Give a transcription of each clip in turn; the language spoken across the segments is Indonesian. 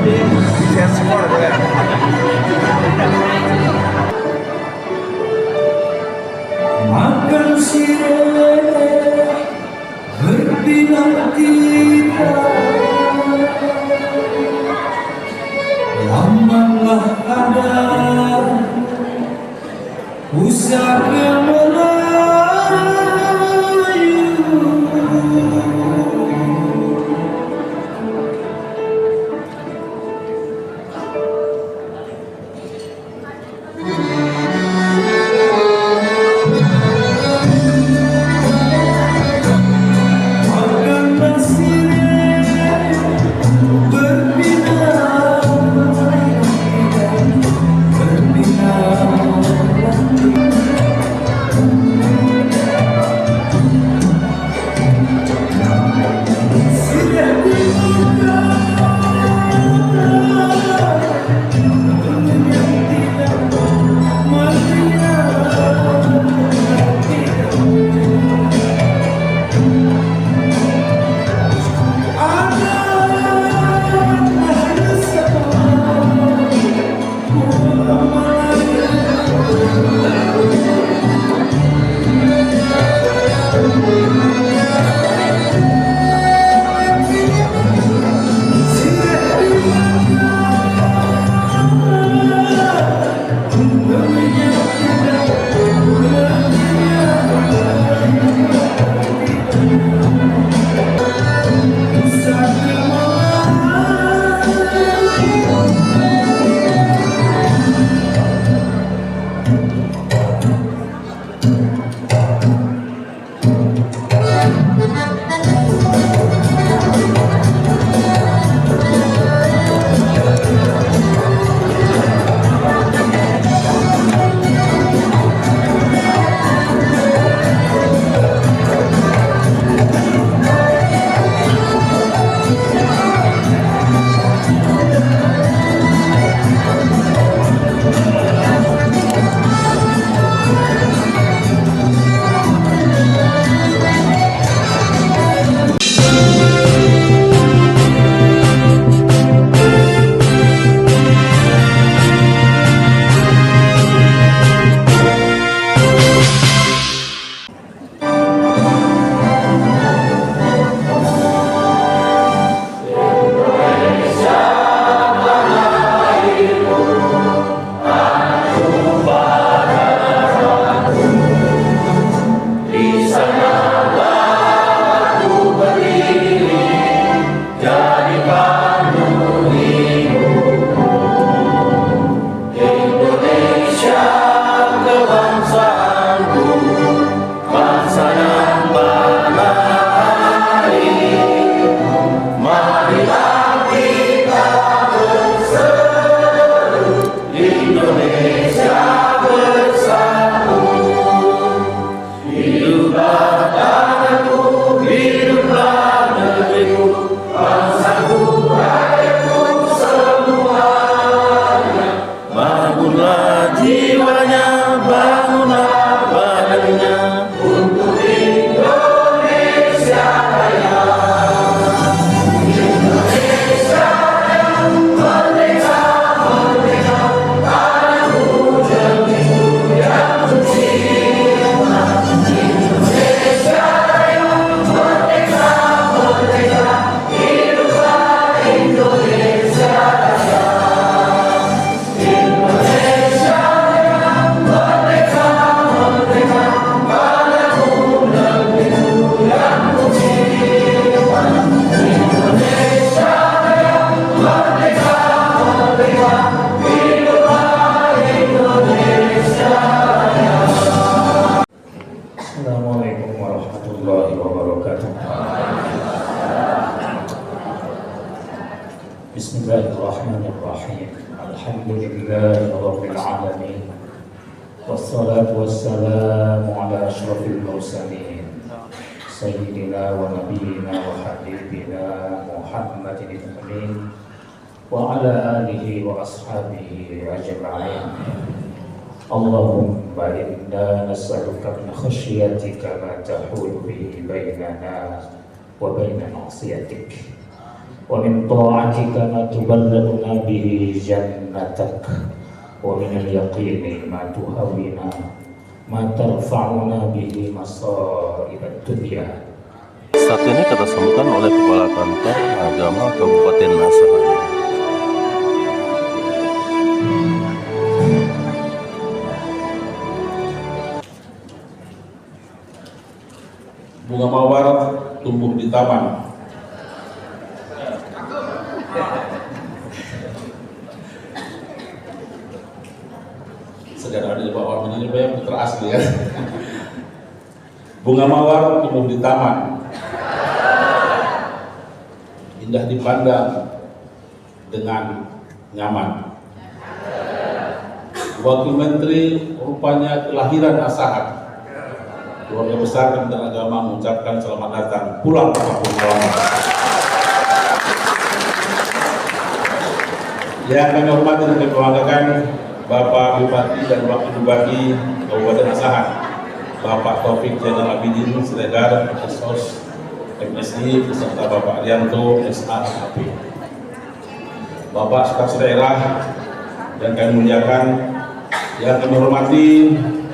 Saya skor ya. Makan sirih berbilang kita, lambanlah ada pusaka Melayu. Makanlah sirih berbilang, Bismillahirrahmanirrahim. Alhamdulillahirabbil alamin. Wassalatu wassalamu ala asyrafil mursalin sayyidina wa nabiyyina wa habibina Muhammadin al-amin wa ala alihi wa ashabihi ajma'in. Allahumma inna nas'aluka min khashyatika ma tahulu bihi bainana wa baina ma'siyatik wa min ta'atika ma tuballighuna bihi jannatak, wa min al-yaqini ma tuhawwina ma tarfa'una bihi masa'ib ad-dunya. Saat ini kita sambutan oleh Kepala Kantor Agama Kabupaten Asahan. Bunga mawar tumbuh di taman. Sekarang ada Pak Wamen ini yang putra asli ya. Bunga mawar tumbuh di taman, indah dipandang dengan nyaman. Wakil Menteri rupanya kelahiran Asahan. Keluarga besar Kementerian Agama mengucapkan selamat datang pulang ke kampung halaman. Yang kami hormati dan kami banggakan Bapak Bupati dan Wakil Bupati Kabupaten Asahan, Bapak Taufik Zainal Abidin Siregar, SOS MSI, beserta Bapak Arianto SAP, Bapak Sekretaris Daerah yang kami muliakan, yang kami hormati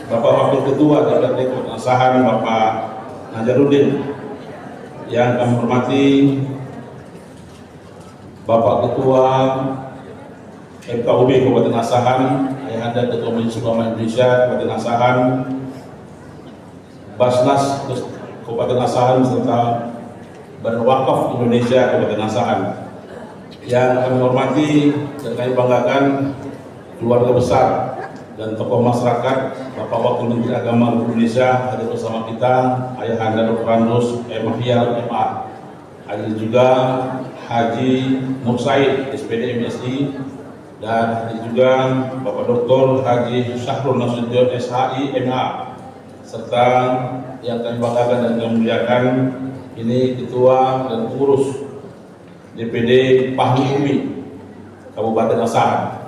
Bapak Wakil Ketua DPRD Kabupaten Asahan, Bapak Najaruddin, yang kami hormati Bapak Ketua FKUB Kabupaten Asahan, Ayahanda Ketua Majelis Ulama Indonesia Kabupaten Asahan, Basnas Kabupaten Asahan serta Badan Wakaf Indonesia Kabupaten Asahan. Yang kami hormati dan kami banggakan keluarga besar dan tokoh masyarakat, Bapak Wakil Menteri Agama Republik Indonesia hadir bersama kita, Ayahanda Dr. Randus Mahyar MA. Hadir juga Haji Nur Said SPD MSI, dan hadir juga Bapak Dr. Haji Syahrul Nasution SHI MA, serta yang kami banggakan dan kami muliakan ini Ketua dan Pengurus DPD Pahmi Umi Kabupaten Asahan.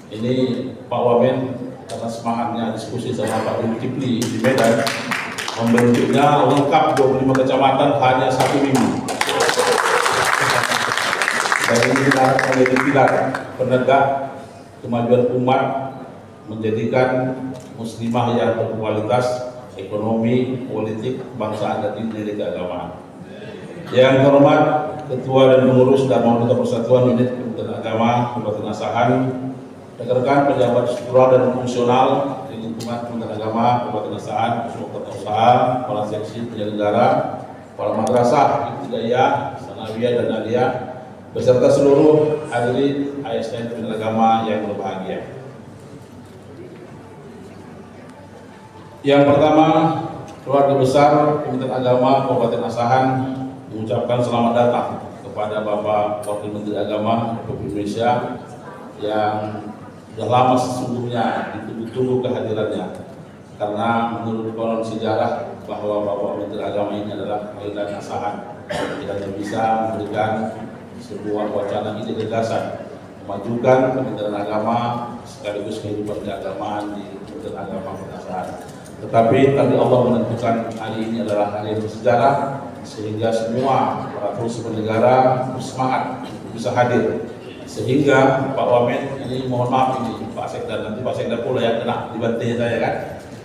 Ini Pak Wamen karena semangatnya diskusi sama Pak Zulkifli di Medan, membentuknya lengkap 25 kecamatan hanya 1 minggu. Dan ini menjadi pilar penegak kemajuan umat, menjadikan muslimah yang berkualitas ekonomi, politik, bangsa dan diri keagamaan. Yang terhormat Ketua dan Pengurus Dharma Persatuan Unit Kementerian Agama Kabupaten Asahan, rekan-rekan pejabat struktural dan fungsional di lingkungan Kementerian Agama Kabupaten Asahan, Kementerian Usaha, kepala seksi penyelenggara, kepala madrasah, ibtidaiyah, sanawiyah dan aliyah, beserta seluruh hadirin ASN Kementerian Agama yang berbahagia. Yang pertama, keluarga besar Kementerian Agama Kabupaten Asahan mengucapkan selamat datang kepada Bapak Wakil Menteri Agama Republik Indonesia yang sudah lama sesungguhnya ditunggu-tunggu kehadirannya, karena menurut konon sejarah bahwa Bapak Menteri Agama ini adalah kelahiran Asahan, tidak bisa memberikan sebuah wacana ide gagasan memajukan Kementerian Agama sekaligus kehidupan keagamaan di Kementerian Agama Kabupaten Asahan. Tetapi tadi Allah menentukan hari ini adalah hari yang bersejarah, sehingga semua para pengurus negara bersemangat bisa hadir. Sehingga Pak Wamen ini mohon maaf ini Pak Sekda, nanti Pak Sekda pula yang kena dibantunya saya kan.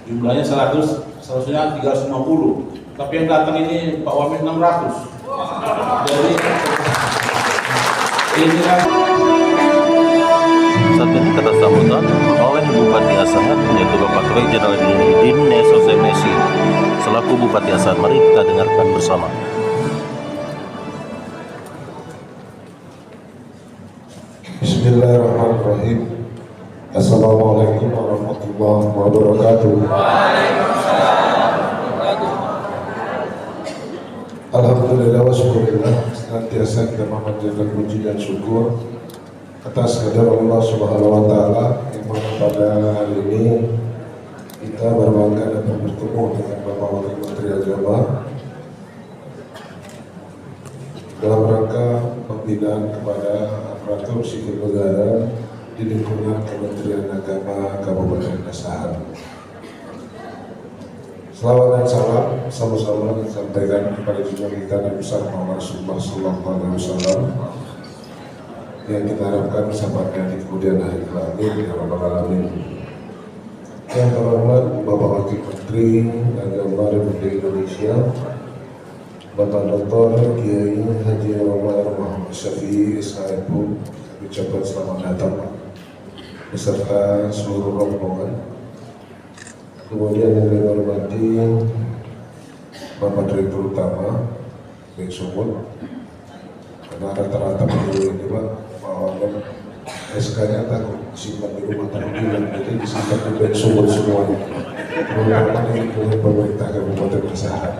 Jumlahnya 100, seharusnya 350. Tapi yang datang ini Pak Wamen 600. Jadi ini kan Saat ini kita sambutan oleh Bupati Asahan, yaitu Bapak Taufik Zainal Abidin SOS MSI selaku Bupati Asahan. Mari kita dengarkan bersama. Bismillahirrahmanirrahim. Assalamualaikum warahmatullahi wabarakatuh. Alhamdulillah wa syukurillah, senantiasa kita memanjatkan puji dan syukur atas kehendak Allah Subhanahu wa taala yang mana pada hari ini kita berbangga dapat bertemu dengan Bapak Wakil Menteri Agama dalam rangka pembinaan kepada aparatur sipil negara di lingkungan Kementerian Agama Kabupaten Asahan. Selawat dan salam sama-sama disampaikan kepada junjungan kita Nabi besar Muhammad Rasulullah Sallallahu Alaihi Wasallam yang kita harapkan sahabatnya di kemudian hari kelak. Ya Rabbal Alamin. Yang terhormat Bapak Wakil Menteri Agama Republik Indonesia, Bapak Dr. Kiai Haji Omar Muhammad Syafi'i SHMH, ucapkan selamat datang beserta seluruh rombongan. Kemudian yang saya hormati Bapak Direktur Utama Bank Sumut, karena rata-rata penduduk ini Pak bahwa SK-nya takut simpan di rumah tanggungan, jadi disimpan di Bank Sumut semuanya. Terutama ini oleh pemerintah Kabupaten Asahan.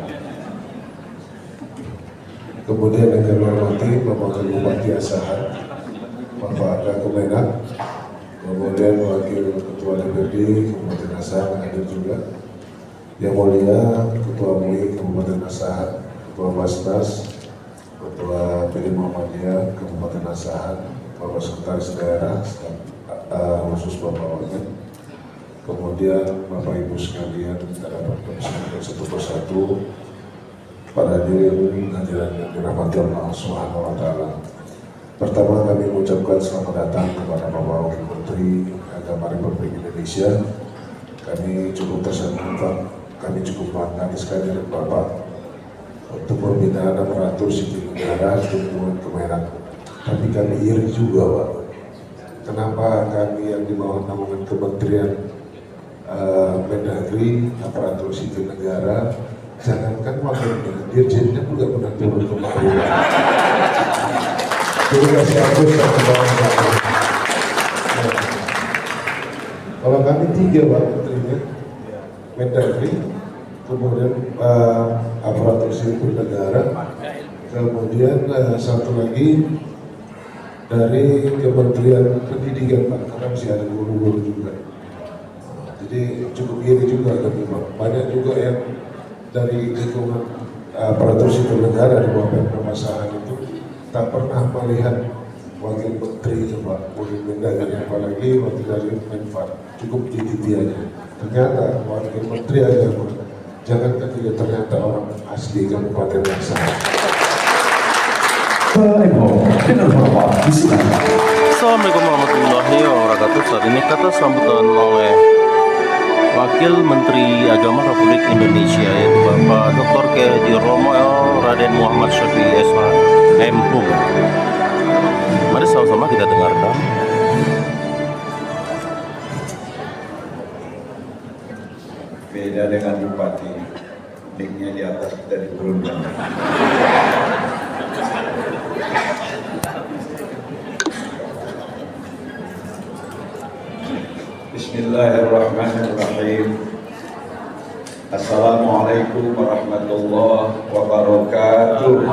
Kemudian yang saya hormati Bapak Bupati Asahan, Bapak Ada Kemenak. Kemudian Wakil Ketua DPRD Kabupaten Asahan hadir juga. Yang mulia Ketua MUI Kabupaten Asahan, Ketua Basnas, Ketua PD Muhammadiyah Kabupaten Asahan, Bapak Sekretaris Daerah, khusus Bapak Wakil. Kemudian Bapak Ibu sekalian kita dapat persilakan satu persatu para hadirin yang dirahmati Allah Subhanahu Wa Taala. Pertama kami mengucapkan selamat datang kepada Bapak Wakil Menteri Agama Republik Indonesia. Kami cukup tersentuh, kami cukup bangga sekali dengan Bapak untuk pembinaan aparatur sipil negara Tuntunan Kemenak. Tapi kami iri juga Pak, kenapa kami yang di bawah naungan Kementerian Mendagri aparatur sipil negara, jangankan wakil dirjennya juga pernah turun ke bawah. Terima kasih kalau kami 3 Pak Menterinya, Mendagri, kemudian aparatur sipil negara, kemudian satu lagi dari Kementerian Pendidikan Pak, karena masih ada guru-guru juga. Jadi cukup iri juga kami Pak. Banyak juga yang dari lingkungan aparatur sipil negara di bawah permasalahan itu tak pernah melihat wakil menteri itu Pak, wakil Mendagri, apalagi wakil dari Menfar, cukup di aja. Ternyata wakil menteri agama, jangankan juga ternyata orang asli Kabupaten Asahan. Assalamualaikum warahmatullahi wabarakatuh. Saat ini kata sambutan oleh Wakil Menteri Agama Republik Indonesia yaitu Bapak Dr. Kiai Haji Raden Muhammad Syafi'i SHMH. Mari sama-sama kita dengarkan. Beda dengan bupati, mic-nya di atas, kita diturunkan. Bismillahirrahmanirrahim. Assalamualaikum warahmatullahi wabarakatuh.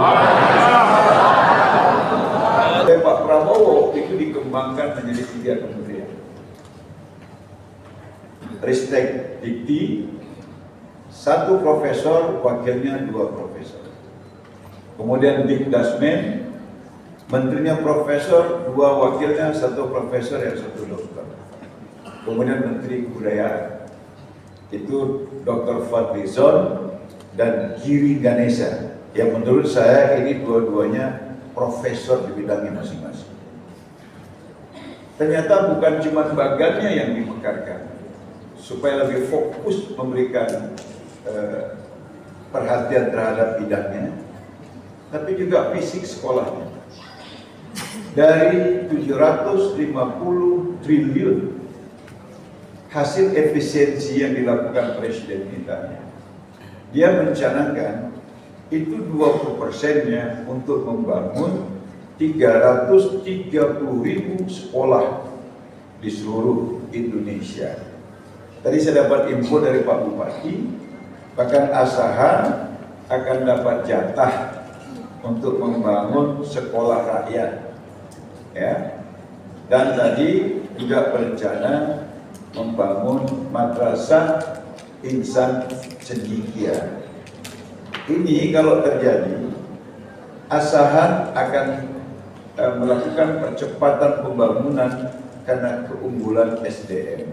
Pak Prabowo itu dikembangkan menjadi 3 kementerian. Ristek Dikti, 1 profesor, wakilnya 2 profesor. Kemudian Dikdasmen, menterinya profesor, 2 wakilnya, 1 profesor yang 1 dokter. Kemudian Menteri Kebudayaan itu Dr. Fadlizon dan Giri Ganesha, yang menurut saya ini dua-duanya profesor di bidangnya masing-masing. Ternyata bukan cuma bagannya yang dimekarkan supaya lebih fokus memberikan perhatian terhadap bidangnya, tapi juga fisik sekolahnya. Dari 750 triliun hasil efisiensi yang dilakukan Presiden kita, dia mencanangkan itu 20%-nya untuk membangun 330.000 sekolah di seluruh Indonesia. Tadi saya dapat info dari Pak Bupati, bahkan Asahan akan dapat jatah untuk membangun sekolah rakyat, ya. Dan tadi juga berencana membangun madrasah insan cendekia. Ini kalau terjadi, Asahan akan melakukan percepatan pembangunan karena keunggulan SDM.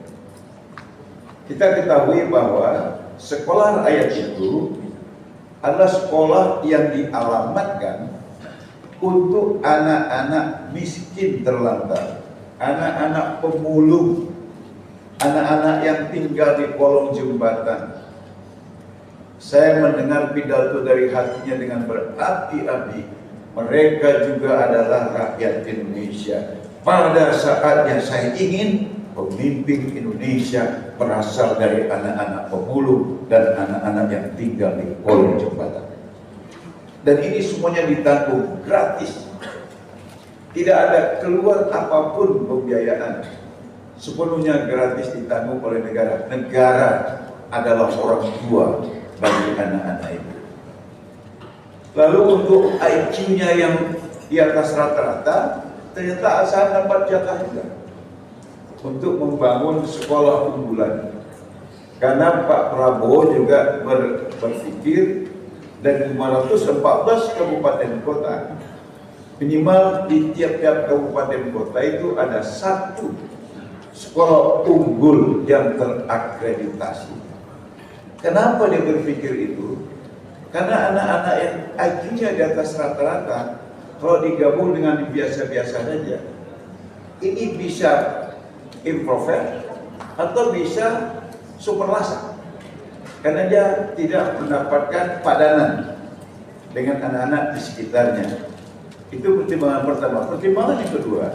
Kita ketahui bahwa sekolah rakyat itu adalah sekolah yang dialamatkan untuk anak-anak miskin terlantar, anak-anak pemulung, anak-anak yang tinggal di kolong jembatan. Saya mendengar pidato dari hatinya dengan berapi-api. Mereka juga adalah rakyat Indonesia. Pada saatnya saya ingin pemimpin Indonesia berasal dari anak-anak pemulung dan anak-anak yang tinggal di kolong jembatan. Dan ini semuanya ditanggung gratis. Tidak ada keluar apapun pembiayaan. Sepenuhnya gratis ditanggung oleh negara. Negara adalah orang tua bagi anak-anak itu. Lalu untuk IQ-nya yang di atas rata-rata, ternyata Asahan dapat jatah juga untuk membangun sekolah unggulan. Karena Pak Prabowo juga berpikir dari 514 kabupaten kota, minimal di tiap-tiap kabupaten kota itu ada satu sekolah unggul yang terakreditasi. Kenapa dia berpikir itu? Karena anak-anak yang IQ-nya di atas rata-rata, kalau digabung dengan biasa-biasa saja, ini bisa improver atau bisa superlasa. Karena dia tidak mendapatkan padanan dengan anak-anak di sekitarnya. Itu pertimbangan pertama. Pertimbangan yang kedua,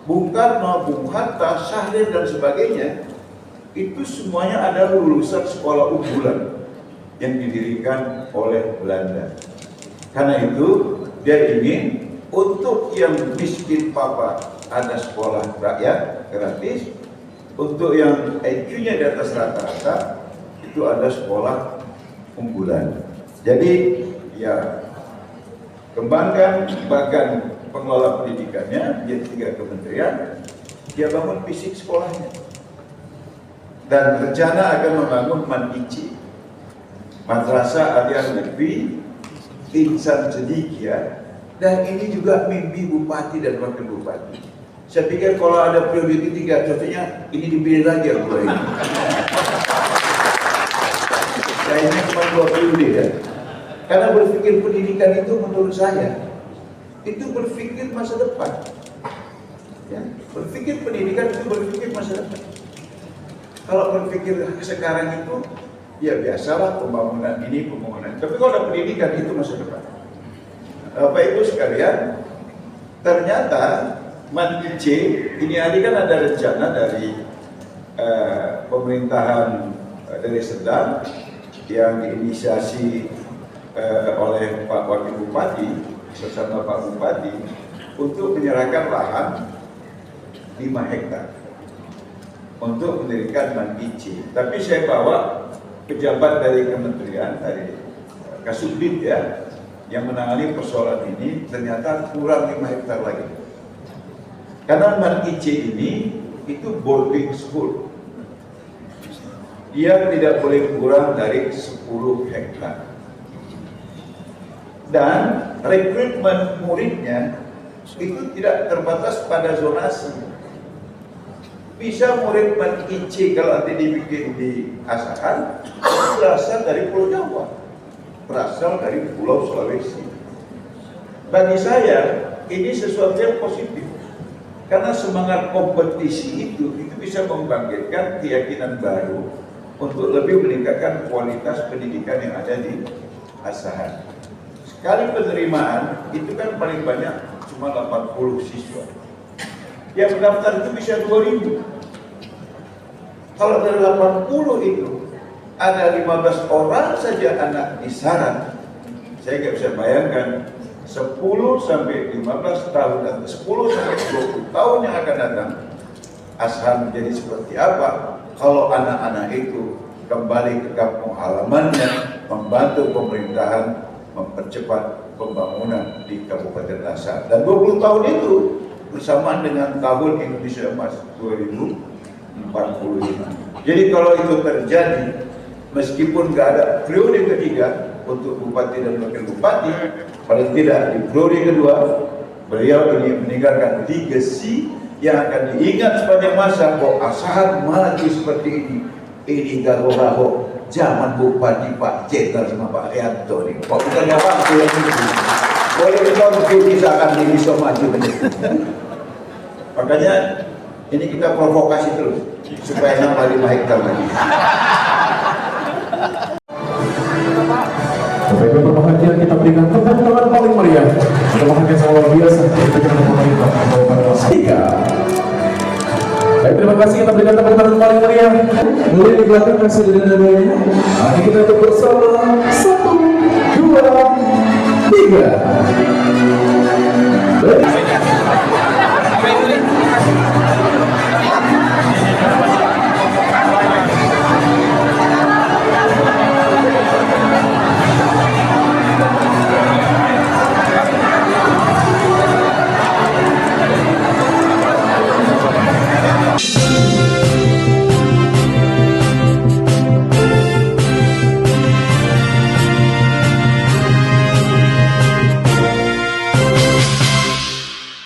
Bung Karno, Bung Hatta, Syahrir dan sebagainya, itu semuanya adalah lulusan sekolah unggulan yang didirikan oleh Belanda. Karena itu dia ingin untuk yang miskin papa ada sekolah rakyat gratis, untuk yang IQ-nya di atas rata-rata itu ada sekolah unggulan. Jadi ya kembangkan bahkan pengelola pendidikannya, dia 3 kementerian, dia bangun fisik sekolahnya. Dan rencana akan membangun Mandici, Madrasah Aliyah Negeri Insan Cendekia, dan ini juga mimpi bupati dan wakil bupati. Saya pikir kalau ada periode ketiga, contohnya ini dipilih lagi yang ini. Kayaknya cuma 2 periode ya. Karena berpikir pendidikan itu menurut saya, itu berpikir masa depan. Ya, berpikir pendidikan itu berpikir masa depan. Kalau berpikir sekarang itu, ya biasalah pembangunan ini, pembangunan. Tapi kalau ada pendidikan itu masa depan. Bapak Ibu sekalian, ternyata Mandici ini hari kan ada rencana dari pemerintahan dari Sedang yang diinisiasi oleh Pak Wakil Bupati bersama Pak Bupati untuk menyerahkan lahan 5 hektar untuk mendirikan Mandici. Tapi saya bawa pejabat dari kementerian, dari Kasubdit ya, yang menangani persoalan ini, ternyata kurang 5 hektar lagi. Karena Mandici ini itu boarding school. Dia tidak boleh kurang dari 10 hektar. Dan rekrutmen muridnya itu tidak terbatas pada zonasi. Bisa murid Mandici kalau nanti dibikin di Asahan, berasal dari Pulau Jawa, berasal dari Pulau Sulawesi. Bagi saya ini sesuatu yang positif, karena semangat kompetisi itu bisa membangkitkan keyakinan baru untuk lebih meningkatkan kualitas pendidikan yang ada di Asahan. Sekali penerimaan itu kan paling banyak cuma 80 siswa. Yang mendaftar itu bisa 2.000. Kalau dari 80 itu ada 15 orang saja anak di Saran, saya nggak bisa bayangkan 10 sampai 15 tahun dan 10 sampai 20 tahun yang akan datang, Asahan menjadi seperti apa kalau anak-anak itu kembali ke kampung halamannya, membantu pemerintahan mempercepat pembangunan di Kabupaten Asahan. Dan 20 tahun itu bersamaan dengan tahun Indonesia Emas 2045. Jadi kalau itu terjadi, meskipun nggak ada periode ketiga untuk bupati dan wakil bupati, paling tidak di periode kedua beliau ini meninggalkan legacy yang akan diingat sepanjang masa bahwa Asahan maju seperti ini. ini gago-gago zaman Bupati Pak Jenderal sama Pak Rianto nih. Kok bukannya waktu yang ini? Boleh konflik misalkan ini bisa maju. Makanya ini kita provokasi terus supaya nambah 5 hektar lagi. Baik, berbahagia kita berikan tepuk tangan paling meriah. Berbahagia sangat luar biasa. Kita berikan pemerintah Kabupaten Masalika. Baik, terima kasih, kita berikan tepuk tangan paling meriah. Mulai di belakang kasih dengan namanya. Mari kita untuk bersama. 1, 2, 3.